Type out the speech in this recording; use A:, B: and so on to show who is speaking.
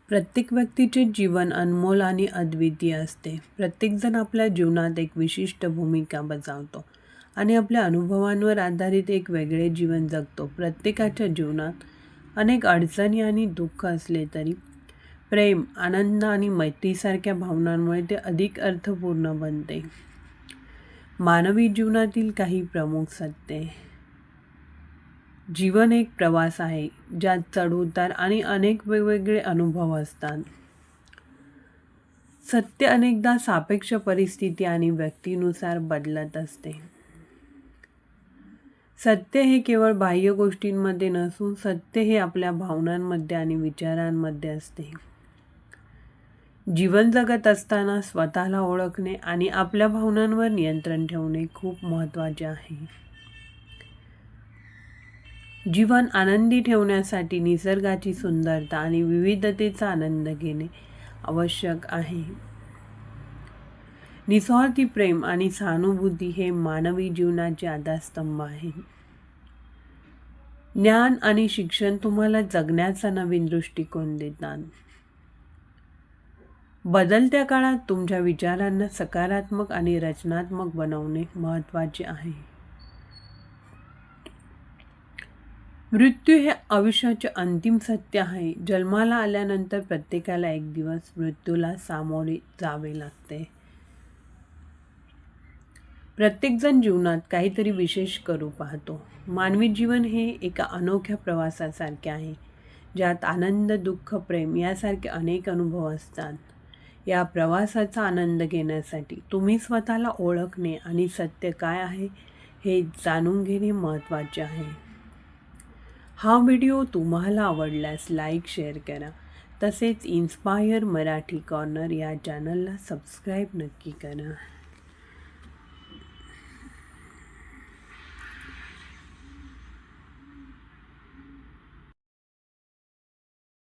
A: प्रत्येक व्यक्तीचे जीवन अनमोल आणि अद्वितीय असते. प्रत्येकजण आपल्या जीवनात एक विशिष्ट भूमिका बजावतो आणि आपल्या अनुभवांवर आधारित एक वेगळे जीवन जगतो. प्रत्येकाच्या जीवनात अनेक अडचणी आणि दुःख असले तरी प्रेम, आनंद आणि मैत्रीसारख्या भावनांमुळे ते अधिक अर्थपूर्ण बनते. मानवी जीवनातील काही प्रमुख सत्ये. जीवन एक प्रवास आहे, ज्यात चढ-उतार आणि अनेक वेगवेगळे अनुभव असतात. सत्य अनेकदा सापेक्ष परिस्थिती आणि व्यक्तीनुसार बदलत असते. सत्य हे केवळ बाह्य गोष्टींमध्ये नसून सत्य हे आपल्या भावनांमध्ये आणि विचारांमध्ये असते. जीवन जगत असताना स्वतःला ओळखणे आणि आपल्या भावनांवर नियंत्रण ठेवणे खूप महत्त्वाचे आहे. जीवन आनंदी ठेवण्यासाठी निसर्गाची सुंदरता आणि विविधतेचा आनंद घेणे आवश्यक आहे. निस्वार्थी प्रेम आणि सहानुभूती हे मानवी जीवनाचे आधारस्तंभ आहेत. ज्ञान आणि शिक्षण तुम्हाला जगण्याचा नवीन दृष्टिकोन देतात. बदलत्या काळात तुमच्या विचारांना सकारात्मक आणि रचनात्मक बनवणे महत्त्वाचे आहे. मृत्यू हे आयुष्याचे अंतिम सत्य आहे. जन्माला आल्यानंतर प्रत्येकाला एक दिवस मृत्यूला सामोरे जावे लागते. प्रत्येकजण जीवनात काहीतरी विशेष करू पाहतो. मानवी जीवन हे एका अनोख्या प्रवासासारखे आहे, ज्यात आनंद, दुःख, प्रेम यासारखे अनेक अनुभव असतात. या प्रवासाचा आनंद घेण्यासाठी तुम्ही स्वतःला ओळखणे आणि सत्य काय आहे हे जाणून घेणे महत्त्वाचे आहे. हा व्हिडिओ तुम्हाला आवडल्यास लाईक, शेअर करा. तसेच इन्स्पायर मराठी कॉर्नर या चॅनलला सबस्क्राईब नक्की करा.